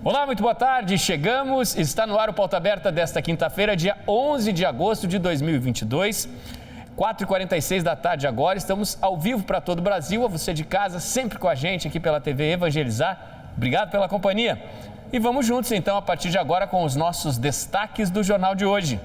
Olá, muito boa tarde. Chegamos, está no ar o Pauta Aberta desta quinta-feira, dia 11 de agosto de 2022, 4h46 da tarde agora. Estamos ao vivo para todo o Brasil, a você de casa, sempre com a gente aqui pela TV Evangelizar. Obrigado pela companhia. E vamos juntos então, a partir de agora, com os nossos destaques do jornal de hoje.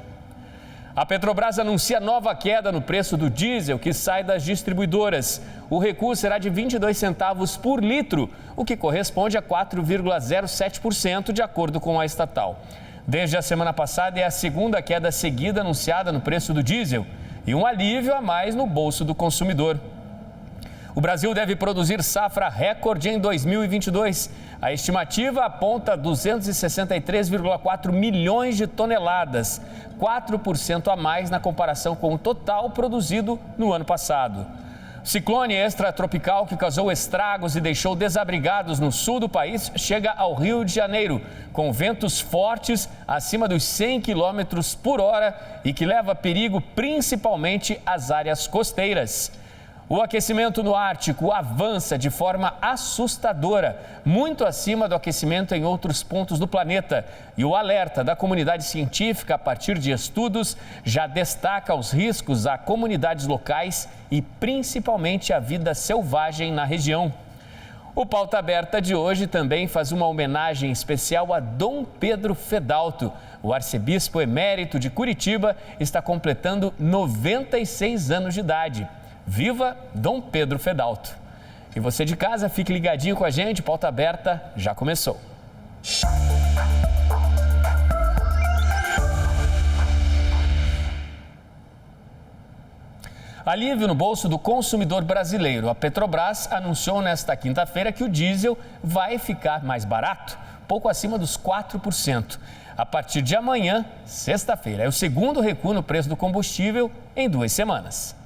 A Petrobras anuncia nova queda no preço do diesel que sai das distribuidoras. O recuo será de 22 centavos por litro, o que corresponde a 4,07% de acordo com a estatal. Desde a semana passada é a segunda queda seguida anunciada no preço do diesel e um alívio a mais no bolso do consumidor. O Brasil deve produzir safra recorde em 2022. A estimativa aponta 263,4 milhões de toneladas, 4% a mais na comparação com o total produzido no ano passado. O ciclone extratropical que causou estragos e deixou desabrigados no sul do país chega ao Rio de Janeiro, com ventos fortes acima dos 100 km por hora e que leva perigo principalmente às áreas costeiras. O aquecimento no Ártico avança de forma assustadora, muito acima do aquecimento em outros pontos do planeta. E o alerta da comunidade científica, a partir de estudos, já destaca os riscos a comunidades locais e principalmente a vida selvagem na região. O Pauta Aberta de hoje também faz uma homenagem especial a Dom Pedro Fedalto. O arcebispo emérito de Curitiba está completando 96 anos de idade. Viva Dom Pedro Fedalto! E você de casa, fique ligadinho com a gente, Pauta Aberta já começou. Alívio no bolso do consumidor brasileiro. A Petrobras anunciou nesta quinta-feira que o diesel vai ficar mais barato, pouco acima dos 4%. A partir de amanhã, sexta-feira, é o segundo recuo no preço do combustível em 2 semanas.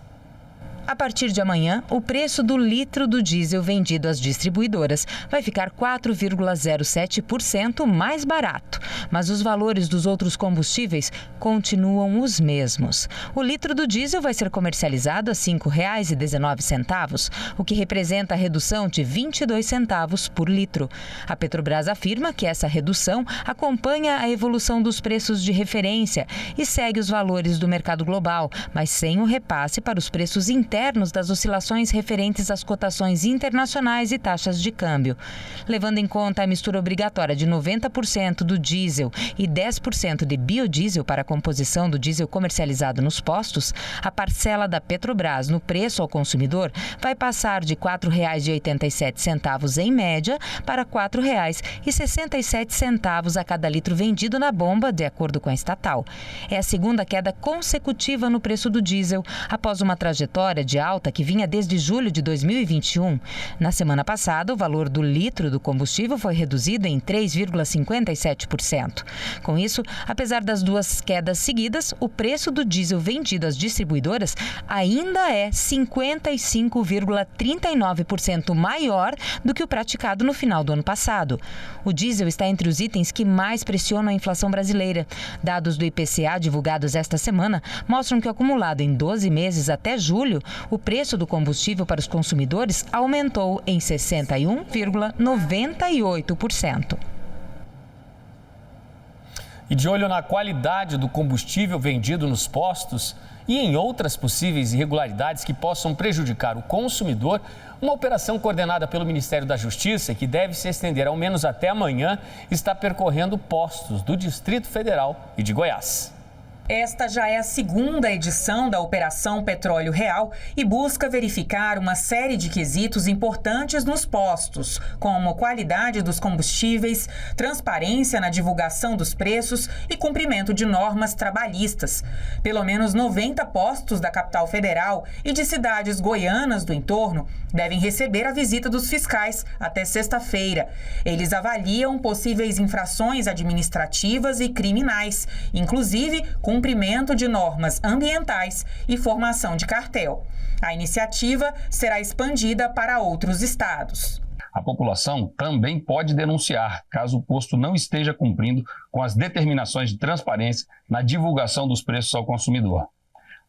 A partir de amanhã, o preço do litro do diesel vendido às distribuidoras vai ficar 4,07% mais barato, mas os valores dos outros combustíveis continuam os mesmos. O litro do diesel vai ser comercializado a R$ 5,19, o que representa a redução de 22 centavos por litro. A Petrobras afirma que essa redução acompanha a evolução dos preços de referência e segue os valores do mercado global, mas sem o repasse para os preços internos das oscilações referentes às cotações internacionais e taxas de câmbio. Levando em conta a mistura obrigatória de 90% do diesel e 10% de biodiesel para a composição do diesel comercializado nos postos, a parcela da Petrobras no preço ao consumidor vai passar de R$ 4,87 em média para R$ 4,67 a cada litro vendido na bomba, de acordo com a estatal. É a segunda queda consecutiva no preço do diesel, após uma trajetória de alta que vinha desde julho de 2021. Na semana passada, o valor do litro do combustível foi reduzido em 3,57%. Com isso, apesar das duas quedas seguidas, o preço do diesel vendido às distribuidoras ainda é 55,39% maior do que o praticado no final do ano passado. O diesel está entre os itens que mais pressionam a inflação brasileira. Dados do IPCA divulgados esta semana mostram que o acumulado em 12 meses até julho, o preço do combustível para os consumidores aumentou em 61,98%. E de olho na qualidade do combustível vendido nos postos e em outras possíveis irregularidades que possam prejudicar o consumidor, uma operação coordenada pelo Ministério da Justiça, que deve se estender ao menos até amanhã, está percorrendo postos do Distrito Federal e de Goiás. Esta já é a segunda edição da Operação Petróleo Real e busca verificar uma série de quesitos importantes nos postos, como qualidade dos combustíveis, transparência na divulgação dos preços e cumprimento de normas trabalhistas. Pelo menos 90 postos da capital federal e de cidades goianas do entorno devem receber a visita dos fiscais até sexta-feira. Eles avaliam possíveis infrações administrativas e criminais, inclusive cumprimento de normas ambientais e formação de cartel. A iniciativa será expandida para outros estados. A população também pode denunciar caso o posto não esteja cumprindo com as determinações de transparência na divulgação dos preços ao consumidor.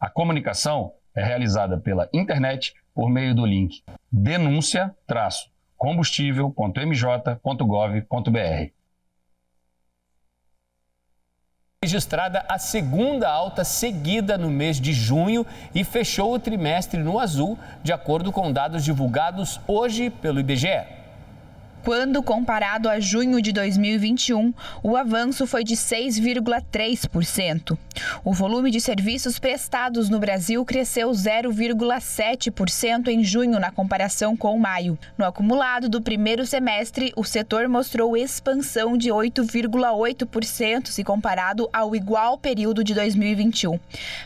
A comunicação é realizada pela internet por meio do link denúncia-combustível.mj.gov.br. registrada a segunda alta seguida no mês de junho e fechou o trimestre no azul, de acordo com dados divulgados hoje pelo IBGE. Quando comparado a junho de 2021, o avanço foi de 6,3%. O volume de serviços prestados no Brasil cresceu 0,7% em junho na comparação com maio. No acumulado do primeiro semestre, o setor mostrou expansão de 8,8% se comparado ao igual período de 2021,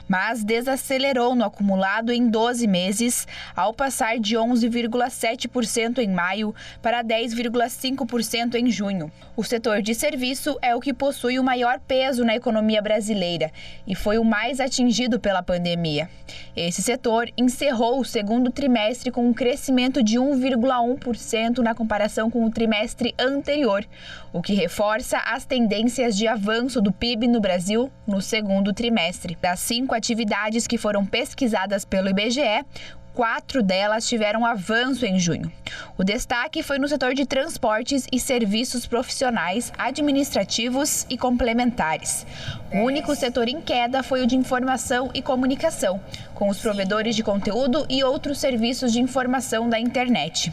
mas desacelerou no acumulado em 12 meses, ao passar de 11,7% em maio para 10,5% em junho. O setor de serviço é o que possui o maior peso na economia brasileira e foi o mais atingido pela pandemia. Esse setor encerrou o segundo trimestre com um crescimento de 1,1% na comparação com o trimestre anterior, o que reforça as tendências de avanço do PIB no Brasil no segundo trimestre. Das 5 atividades que foram pesquisadas pelo IBGE, 4 delas tiveram avanço em junho. O destaque foi no setor de transportes e serviços profissionais, administrativos e complementares. O único setor em queda foi o de informação e comunicação, com os provedores de conteúdo e outros serviços de informação da internet.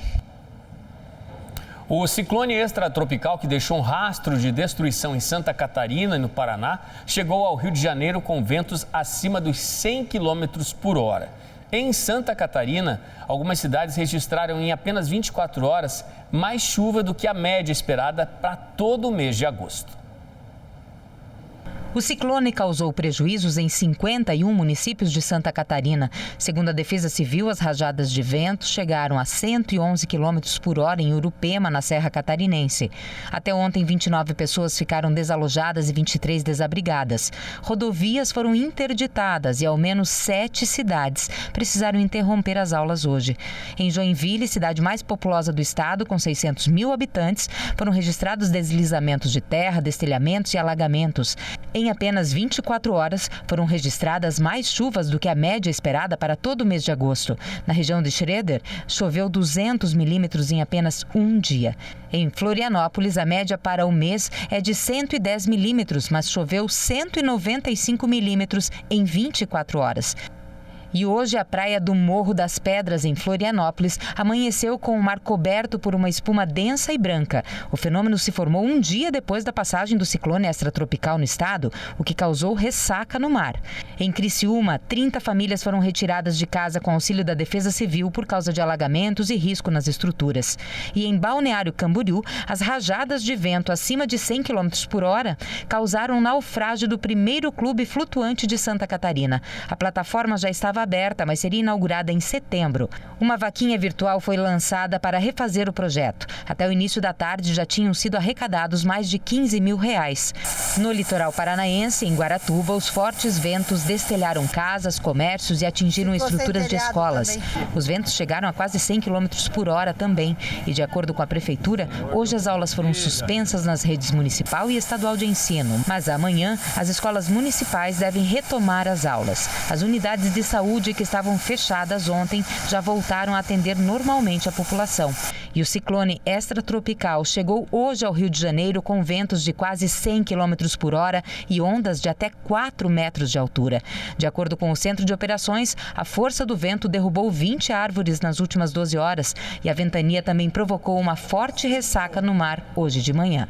O ciclone extratropical que deixou um rastro de destruição em Santa Catarina e no Paraná chegou ao Rio de Janeiro com ventos acima dos 100 km por hora. Em Santa Catarina, algumas cidades registraram em apenas 24 horas mais chuva do que a média esperada para todo o mês de agosto. O ciclone causou prejuízos em 51 municípios de Santa Catarina. Segundo a Defesa Civil, as rajadas de vento chegaram a 111 km por hora em Urupema, na Serra Catarinense. Até ontem, 29 pessoas ficaram desalojadas e 23 desabrigadas. Rodovias foram interditadas e ao menos 7 cidades precisaram interromper as aulas hoje. Em Joinville, cidade mais populosa do estado, com 600 mil habitantes, foram registrados deslizamentos de terra, destelhamentos e alagamentos. Em apenas 24 horas, foram registradas mais chuvas do que a média esperada para todo o mês de agosto. Na região de Schroeder, choveu 200 milímetros em apenas um dia. Em Florianópolis, a média para o mês é de 110 milímetros, mas choveu 195 milímetros em 24 horas. E hoje a praia do Morro das Pedras, em Florianópolis, amanheceu com o mar coberto por uma espuma densa e branca. O fenômeno se formou um dia depois da passagem do ciclone extratropical no estado, o que causou ressaca no mar. Em Criciúma, 30 famílias foram retiradas de casa com auxílio da Defesa Civil por causa de alagamentos e risco nas estruturas. E em Balneário Camboriú, as rajadas de vento acima de 100 km por hora causaram o naufrágio do primeiro clube flutuante de Santa Catarina. A plataforma já estava aberta, mas seria inaugurada em setembro. Uma vaquinha virtual foi lançada para refazer o projeto. Até o início da tarde já tinham sido arrecadados mais de R$15 mil. No litoral paranaense, em Guaratuba, os fortes ventos destelharam casas, comércios e atingiram estruturas de escolas. Os ventos chegaram a quase 100 km por hora também. E de acordo com a prefeitura, hoje as aulas foram suspensas nas redes municipal e estadual de ensino. Mas amanhã, as escolas municipais devem retomar as aulas. As unidades de saúde que estavam fechadas ontem já voltaram a atender normalmente a população. E o ciclone extratropical chegou hoje ao Rio de Janeiro com ventos de quase 100 km por hora e ondas de até 4 metros de altura. De acordo com o Centro de Operações, a força do vento derrubou 20 árvores nas últimas 12 horas e a ventania também provocou uma forte ressaca no mar hoje de manhã.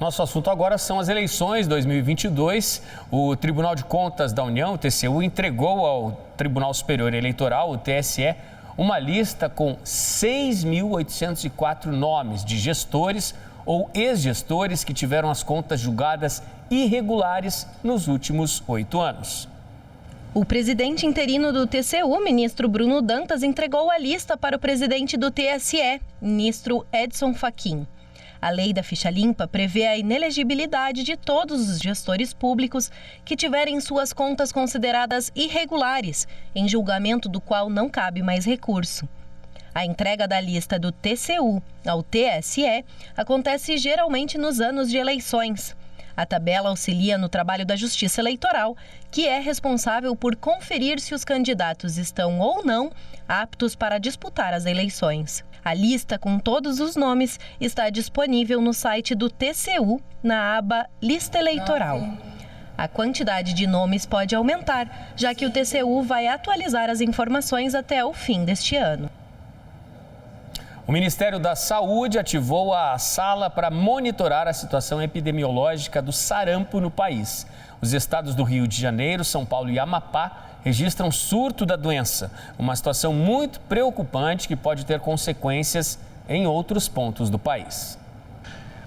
Nosso assunto agora são as eleições 2022. O Tribunal de Contas da União, o TCU, entregou ao Tribunal Superior Eleitoral, o TSE, uma lista com 6.804 nomes de gestores ou ex-gestores que tiveram as contas julgadas irregulares nos últimos 8 anos. O presidente interino do TCU, ministro Bruno Dantas, entregou a lista para o presidente do TSE, ministro Edson Fachin. A lei da ficha limpa prevê a inelegibilidade de todos os gestores públicos que tiverem suas contas consideradas irregulares, em julgamento do qual não cabe mais recurso. A entrega da lista do TCU ao TSE acontece geralmente nos anos de eleições. A tabela auxilia no trabalho da Justiça Eleitoral, que é responsável por conferir se os candidatos estão ou não aptos para disputar as eleições. A lista com todos os nomes está disponível no site do TCU, na aba Lista Eleitoral. A quantidade de nomes pode aumentar, já que o TCU vai atualizar as informações até o fim deste ano. O Ministério da Saúde ativou a sala para monitorar a situação epidemiológica do sarampo no país. Os estados do Rio de Janeiro, São Paulo e Amapá registram surto da doença, uma situação muito preocupante que pode ter consequências em outros pontos do país.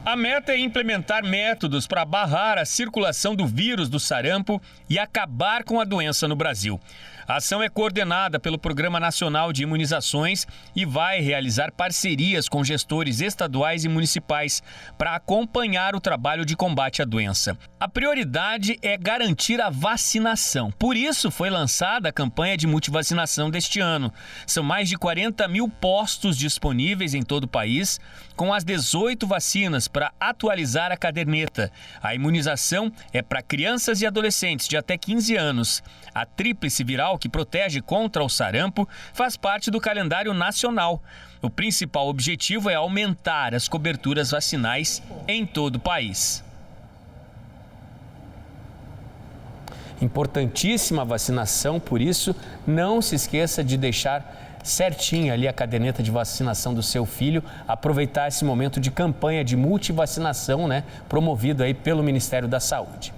A meta é implementar métodos para barrar a circulação do vírus do sarampo e acabar com a doença no Brasil. A ação é coordenada pelo Programa Nacional de Imunizações e vai realizar parcerias com gestores estaduais e municipais para acompanhar o trabalho de combate à doença. A prioridade é garantir a vacinação. Por isso, foi lançada a campanha de multivacinação deste ano. São mais de 40 mil postos disponíveis em todo o país, com as 18 vacinas para atualizar a caderneta. A imunização é para crianças e adolescentes de até 15 anos. A tríplice viral, que protege contra o sarampo, faz parte do calendário nacional. O principal objetivo é aumentar as coberturas vacinais em todo o país. Importantíssima a vacinação, por isso, não se esqueça de deixar certinho ali a caderneta de vacinação do seu filho, aproveitar esse momento de campanha de multivacinação, promovido aí pelo Ministério da Saúde.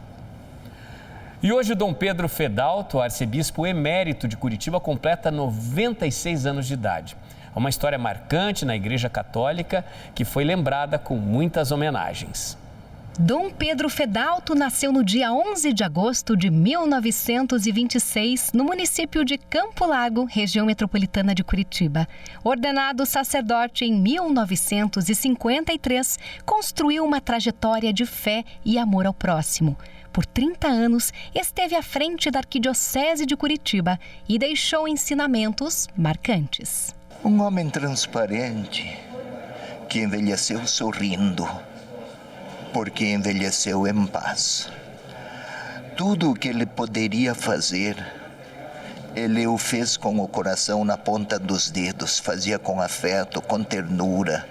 E hoje o Dom Pedro Fedalto, arcebispo emérito de Curitiba, completa 96 anos de idade. É uma história marcante na Igreja Católica que foi lembrada com muitas homenagens. Dom Pedro Fedalto nasceu no dia 11 de agosto de 1926, no município de Campo Largo, região metropolitana de Curitiba. Ordenado sacerdote em 1953, construiu uma trajetória de fé e amor ao próximo. Por 30 anos, esteve à frente da Arquidiocese de Curitiba e deixou ensinamentos marcantes. Um homem transparente que envelheceu sorrindo, porque envelheceu em paz. Tudo o que ele poderia fazer, ele o fez com o coração na ponta dos dedos, fazia com afeto, com ternura,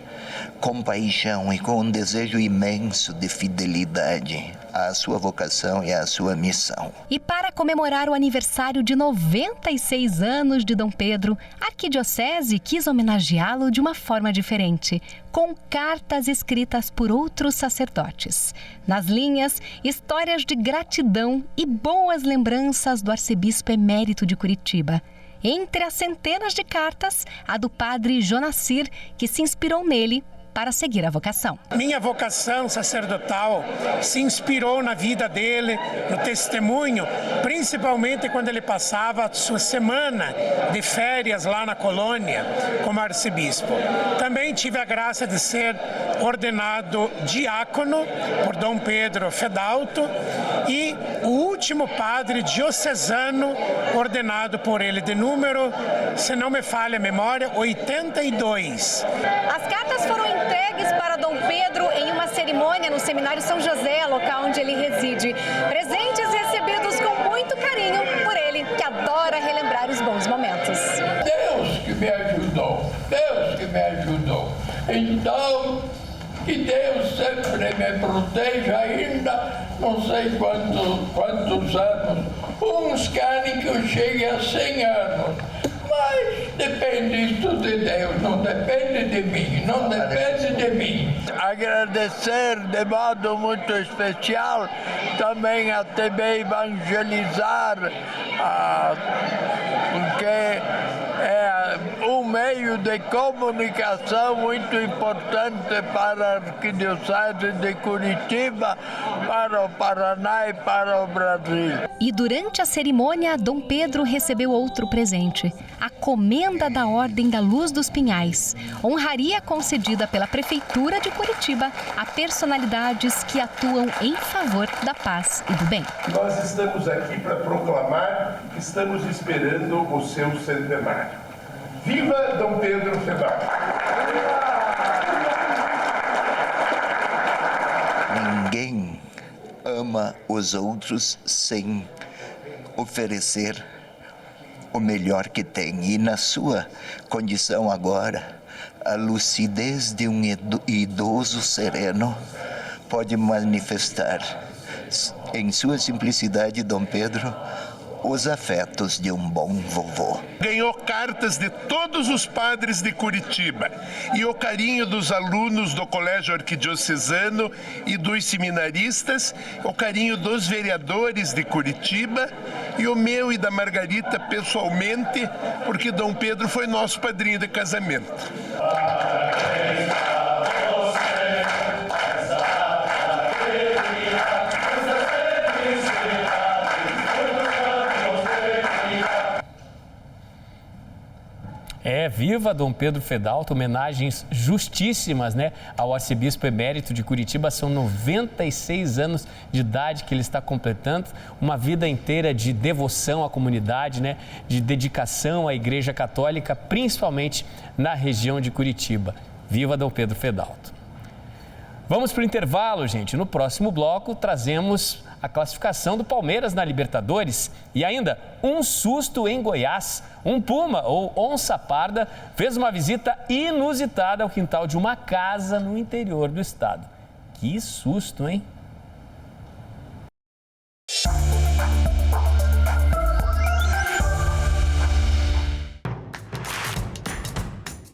com paixão e com um desejo imenso de fidelidade à sua vocação e à sua missão. E para comemorar o aniversário de 96 anos de Dom Pedro, a Arquidiocese quis homenageá-lo de uma forma diferente, com cartas escritas por outros sacerdotes. Nas linhas, histórias de gratidão e boas lembranças do arcebispo emérito de Curitiba. Entre as centenas de cartas, a do padre Jonacir, que se inspirou nele para seguir a vocação. Minha vocação sacerdotal se inspirou na vida dele, no testemunho, principalmente quando ele passava a sua semana de férias lá na colônia como arcebispo. Também tive a graça de ser ordenado diácono por Dom Pedro Fedalto e o último padre diocesano ordenado por ele, de número, se não me falha a memória, 82. As cartas foram entregues para Dom Pedro em uma cerimônia no Seminário São José, local onde ele reside. Presentes recebidos com muito carinho por ele, que adora relembrar os bons momentos. Deus que me ajudou, Deus que me ajudou. Então, que Deus sempre me proteja ainda, não sei quantos anos. Uns querem que eu chegue a 100 anos. Mas depende isso de Deus, não depende de mim, não depende de mim. Agradecer de modo muito especial também a TV Evangelizar, porque é um meio de comunicação muito importante para a Arquidiocese de Curitiba, para o Paraná e para o Brasil. E durante a cerimônia, Dom Pedro recebeu outro presente, a Comenda da Ordem da Luz dos Pinhais, honraria concedida pela Prefeitura de Curitiba a personalidades que atuam em favor da paz e do bem. Nós estamos aqui para proclamar que estamos esperando o seu centenário. Viva Dom Pedro Fedalto! Ninguém ama os outros sem oferecer o melhor que tem. E na sua condição agora, a lucidez de um idoso sereno pode manifestar em sua simplicidade, Dom Pedro, os afetos de um bom vovô. Ganhou cartas de todos os padres de Curitiba e o carinho dos alunos do Colégio Arquidiocesano e dos seminaristas, o carinho dos vereadores de Curitiba e o meu e da Margarita pessoalmente, porque Dom Pedro foi nosso padrinho de casamento. Viva Dom Pedro Fedalto, homenagens justíssimas, né, ao arcebispo emérito de Curitiba. São 96 anos de idade que ele está completando, uma vida inteira de devoção à comunidade, né, de dedicação à Igreja Católica, principalmente na região de Curitiba. Viva Dom Pedro Fedalto. Vamos para o intervalo, gente. No próximo bloco, trazemos a classificação do Palmeiras na Libertadores e ainda um susto em Goiás. Um puma ou onça parda fez uma visita inusitada ao quintal de uma casa no interior do estado. Que susto, hein?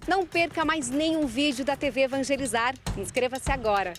Não perca mais nenhum vídeo da TV Evangelizar. Inscreva-se agora.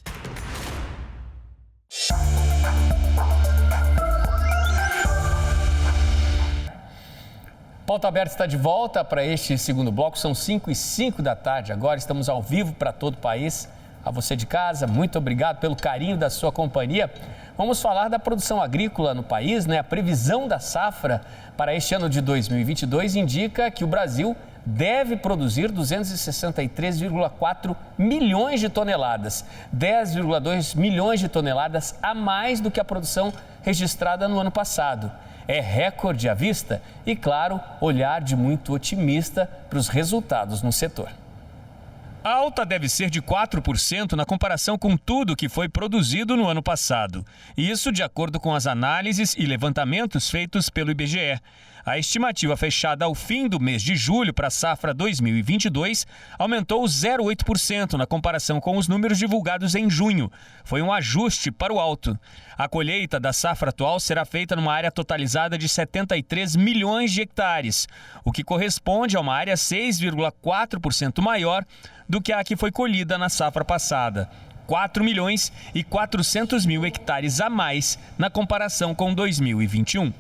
Pauta Aberta está de volta para este segundo bloco. São 5h05 da tarde. Agora estamos ao vivo para todo o país. A você de casa, muito obrigado pelo carinho da sua companhia. Vamos falar da produção agrícola no país, né? A previsão da safra para este ano de 2022 indica que o Brasil deve produzir 263,4 milhões de toneladas, 10,2 milhões de toneladas a mais do que a produção registrada no ano passado. É recorde à vista e, claro, olhar de muito otimista para os resultados no setor. A alta deve ser de 4% na comparação com tudo que foi produzido no ano passado. Isso de acordo com as análises e levantamentos feitos pelo IBGE. A estimativa fechada ao fim do mês de julho para a safra 2022 aumentou 0,8% na comparação com os números divulgados em junho. Foi um ajuste para o alto. A colheita da safra atual será feita numa área totalizada de 73 milhões de hectares, o que corresponde a uma área 6,4% maior do que a que foi colhida na safra passada. 4 milhões e 400 mil hectares a mais na comparação com 2021.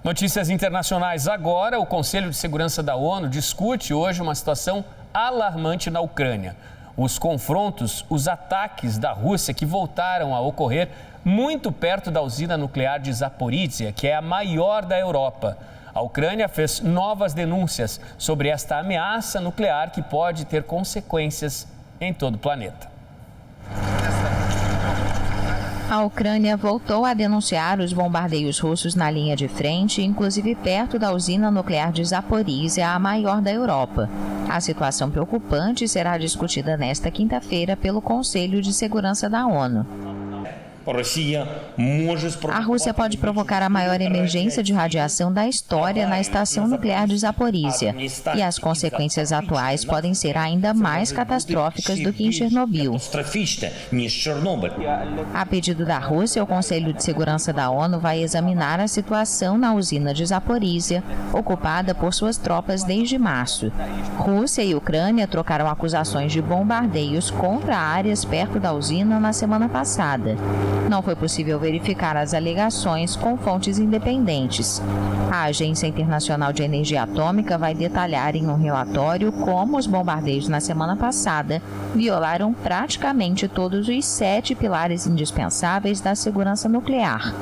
Notícias internacionais agora. O Conselho de Segurança da ONU discute hoje uma situação alarmante na Ucrânia. Os confrontos, os ataques da Rússia que voltaram a ocorrer muito perto da usina nuclear de Zaporizhia, que é a maior da Europa. A Ucrânia fez novas denúncias sobre esta ameaça nuclear que pode ter consequências em todo o planeta. A Ucrânia voltou a denunciar os bombardeios russos na linha de frente, inclusive perto da usina nuclear de Zaporizhia, a maior da Europa. A situação preocupante será discutida nesta quinta-feira pelo Conselho de Segurança da ONU. A Rússia pode provocar a maior emergência de radiação da história na estação nuclear de Zaporizhia, e as consequências atuais podem ser ainda mais catastróficas do que em Chernobyl. A pedido da Rússia, o Conselho de Segurança da ONU vai examinar a situação na usina de Zaporizhia, ocupada por suas tropas desde março. Rússia e Ucrânia trocaram acusações de bombardeios contra áreas perto da usina na semana passada. Não foi possível verificar as alegações com fontes independentes. A Agência Internacional de Energia Atômica vai detalhar em um relatório como os bombardeios na semana passada violaram praticamente todos os 7 pilares indispensáveis da segurança nuclear.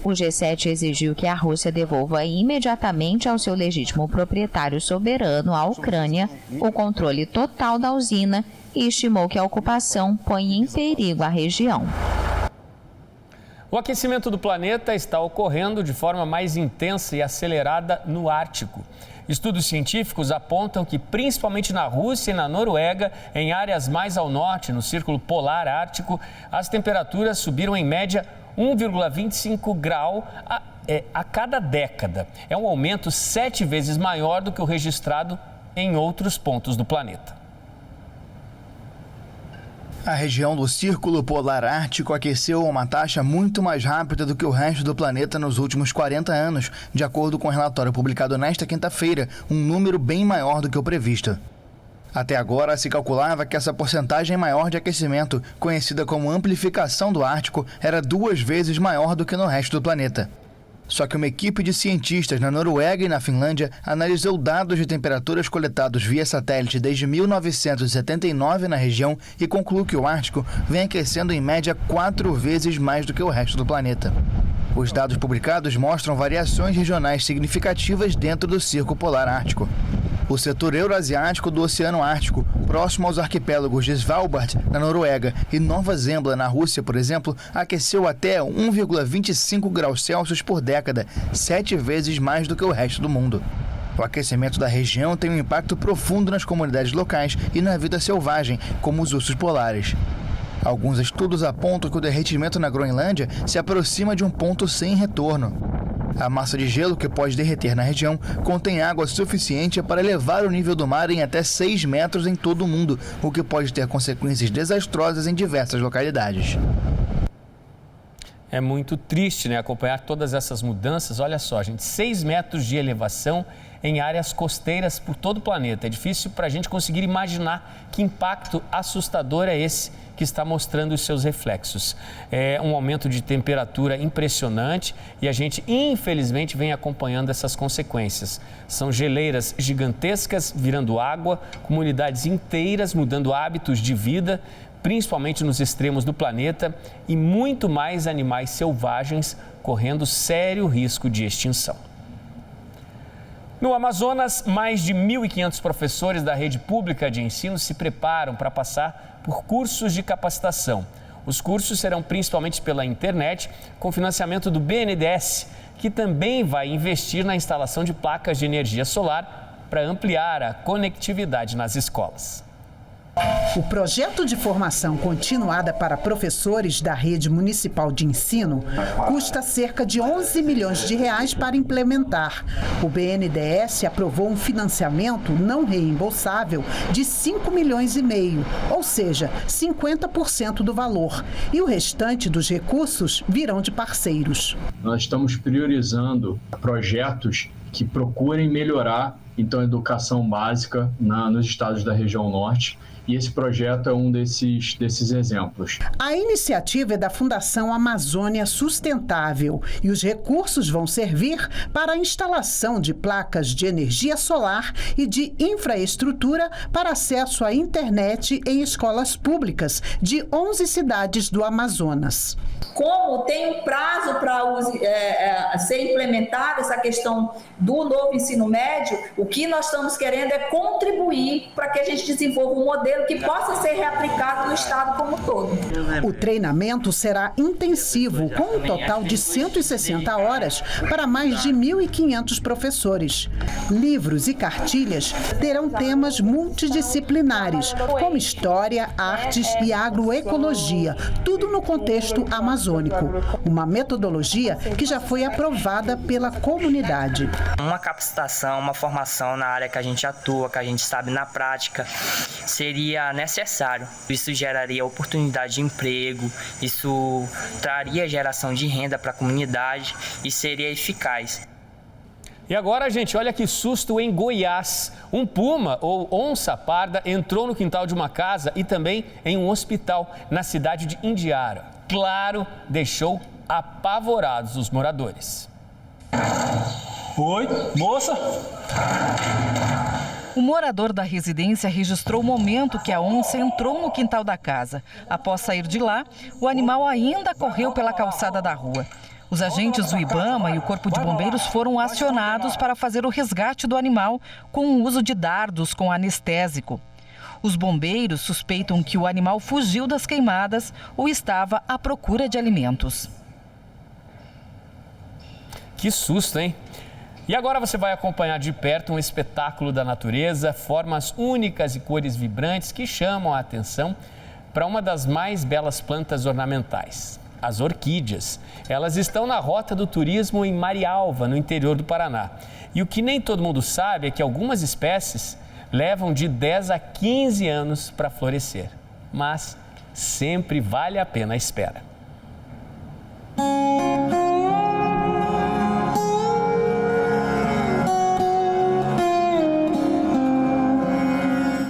O G7 exigiu que a Rússia devolva imediatamente ao seu legítimo proprietário soberano, a Ucrânia, o controle total da usina e estimou que a ocupação põe em perigo a região. O aquecimento do planeta está ocorrendo de forma mais intensa e acelerada no Ártico. Estudos científicos apontam que, principalmente na Rússia e na Noruega, em áreas mais ao norte, no Círculo Polar Ártico, as temperaturas subiram em média 1,25 grau a cada década. É um aumento 7 vezes maior do que o registrado em outros pontos do planeta. A região do Círculo Polar Ártico aqueceu a uma taxa muito mais rápida do que o resto do planeta nos últimos 40 anos, de acordo com o relatório publicado nesta quinta-feira, um número bem maior do que o previsto. Até agora, se calculava que essa porcentagem maior de aquecimento, conhecida como amplificação do Ártico, era 2 vezes maior do que no resto do planeta. Só que uma equipe de cientistas na Noruega e na Finlândia analisou dados de temperaturas coletados via satélite desde 1979 na região e concluiu que o Ártico vem aquecendo em média 4 vezes mais do que o resto do planeta. Os dados publicados mostram variações regionais significativas dentro do Círculo Polar Ártico. O setor eurasiático do Oceano Ártico, próximo aos arquipélagos de Svalbard, na Noruega, e Nova Zembla, na Rússia, por exemplo, aqueceu até 1,25 graus Celsius por década, 7 vezes mais do que o resto do mundo. O aquecimento da região tem um impacto profundo nas comunidades locais e na vida selvagem, como os ursos polares. Alguns estudos apontam que o derretimento na Groenlândia se aproxima de um ponto sem retorno. A massa de gelo que pode derreter na região contém água suficiente para elevar o nível do mar em até 6 metros em todo o mundo, o que pode ter consequências desastrosas em diversas localidades. É muito triste, né, acompanhar todas essas mudanças. Olha só, gente, 6 metros de elevação em áreas costeiras por todo o planeta. É difícil para a gente conseguir imaginar que impacto assustador é esse que está mostrando os seus reflexos. É um aumento de temperatura impressionante e a gente, infelizmente, vem acompanhando essas consequências. São geleiras gigantescas virando água, comunidades inteiras mudando hábitos de vida, principalmente nos extremos do planeta, e muito mais animais selvagens correndo sério risco de extinção. No Amazonas, mais de 1.500 professores da rede pública de ensino se preparam para passar por cursos de capacitação. Os cursos serão principalmente pela internet, com financiamento do BNDES, que também vai investir na instalação de placas de energia solar para ampliar a conectividade nas escolas. O projeto de formação continuada para professores da rede municipal de ensino custa cerca de 11 milhões de reais para implementar. O BNDES aprovou um financiamento não reembolsável de 5 milhões e meio, ou seja, 50% do valor. E o restante dos recursos virão de parceiros. Nós estamos priorizando projetos que procurem melhorar, então, a educação básica nos estados da região norte. E esse projeto é um desses exemplos. A iniciativa é da Fundação Amazônia Sustentável e os recursos vão servir para a instalação de placas de energia solar e de infraestrutura para acesso à internet em escolas públicas de 11 cidades do Amazonas. Como tem um prazo para ser implementada essa questão do novo ensino médio, o que nós estamos querendo é contribuir para que a gente desenvolva um modelo que possa ser reaplicado no estado como um todo. O treinamento será intensivo, com um total de 160 horas para mais de 1.500 professores. Livros e cartilhas terão temas multidisciplinares, como história, artes e agroecologia, tudo no contexto amazônico. Uma metodologia que já foi aprovada pela comunidade. Uma capacitação, uma formação na área que a gente atua, que a gente sabe na prática, seria necessário. Isso geraria oportunidade de emprego, isso traria geração de renda para a comunidade e seria eficaz. E agora, gente, olha que susto em Goiás. Um puma ou onça parda entrou no quintal de uma casa e também em um hospital na cidade de Indiara. Claro, deixou apavorados os moradores. Oi, moça? O morador da residência registrou o momento que a onça entrou no quintal da casa. Após sair de lá, o animal ainda correu pela calçada da rua. Os agentes do IBAMA e o Corpo de Bombeiros foram acionados para fazer o resgate do animal com o uso de dardos com anestésico. Os bombeiros suspeitam que o animal fugiu das queimadas ou estava à procura de alimentos. Que susto, hein? E agora você vai acompanhar de perto um espetáculo da natureza, formas únicas e cores vibrantes que chamam a atenção para uma das mais belas plantas ornamentais, as orquídeas. Elas estão na rota do turismo em Marialva, no interior do Paraná. E o que nem todo mundo sabe é que algumas espécies levam de 10 a 15 anos para florescer, mas sempre vale a pena a espera.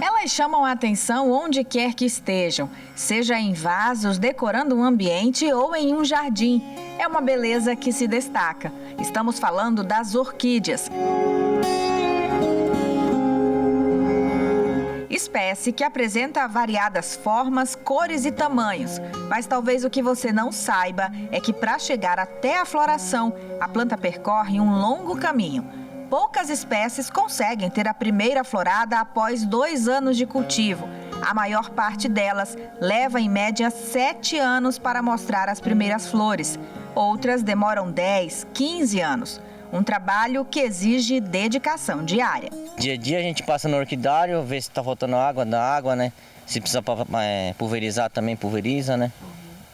Elas chamam a atenção onde quer que estejam, seja em vasos, decorando um ambiente ou em um jardim. É uma beleza que se destaca. Estamos falando das orquídeas. Espécie que apresenta variadas formas, cores e tamanhos. Mas talvez o que você não saiba é que para chegar até a floração, a planta percorre um longo caminho. Poucas espécies conseguem ter a primeira florada após 2 anos de cultivo. A maior parte delas leva em média 7 anos para mostrar as primeiras flores. Outras demoram 10, 15 anos. Um trabalho que exige dedicação diária. Dia a dia a gente passa no orquidário, vê se está faltando água, dá água, né? Se precisa pulverizar também, pulveriza, né?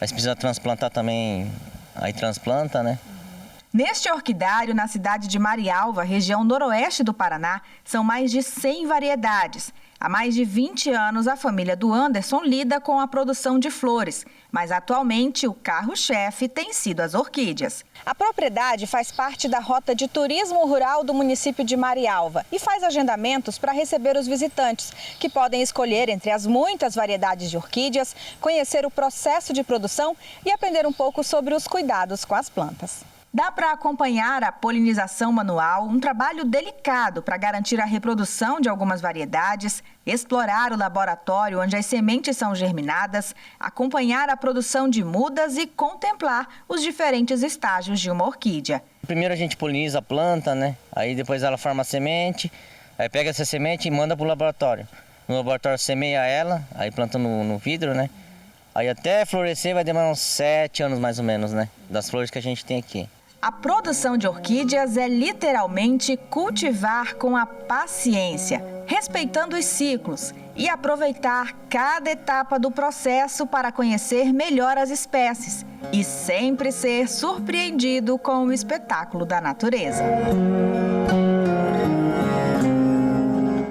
Mas se precisa transplantar também, aí transplanta, né? Neste orquidário, na cidade de Marialva, região noroeste do Paraná, são mais de 100 variedades. Há mais de 20 anos, a família do Anderson lida com a produção de flores, mas atualmente o carro-chefe tem sido as orquídeas. A propriedade faz parte da rota de turismo rural do município de Marialva e faz agendamentos para receber os visitantes, que podem escolher entre as muitas variedades de orquídeas, conhecer o processo de produção e aprender um pouco sobre os cuidados com as plantas. Dá para acompanhar a polinização manual, um trabalho delicado para garantir a reprodução de algumas variedades, explorar o laboratório onde as sementes são germinadas, acompanhar a produção de mudas e contemplar os diferentes estágios de uma orquídea. Primeiro a gente poliniza a planta, né? Aí depois ela forma a semente, aí pega essa semente e manda para o laboratório. No laboratório semeia ela, aí planta no vidro, né? Aí até florescer vai demorar uns 7 anos mais ou menos, né? Das flores que a gente tem aqui. A produção de orquídeas é literalmente cultivar com a paciência, respeitando os ciclos e aproveitar cada etapa do processo para conhecer melhor as espécies e sempre ser surpreendido com o espetáculo da natureza.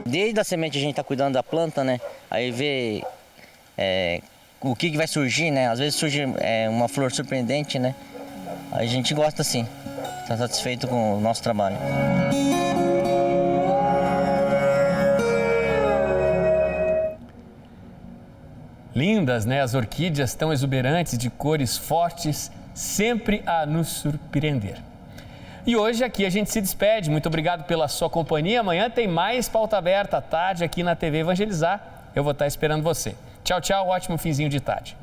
Desde a semente a gente está cuidando da planta, né? Aí vê o que vai surgir, né? Às vezes surge uma flor surpreendente, né? A gente gosta sim, está satisfeito com o nosso trabalho. Lindas, né? As orquídeas tão exuberantes, de cores fortes, sempre a nos surpreender. E hoje aqui a gente se despede. Muito obrigado pela sua companhia. Amanhã tem mais Pauta Aberta à tarde aqui na TV Evangelizar. Eu vou estar esperando você. Tchau, tchau. Ótimo finzinho de tarde.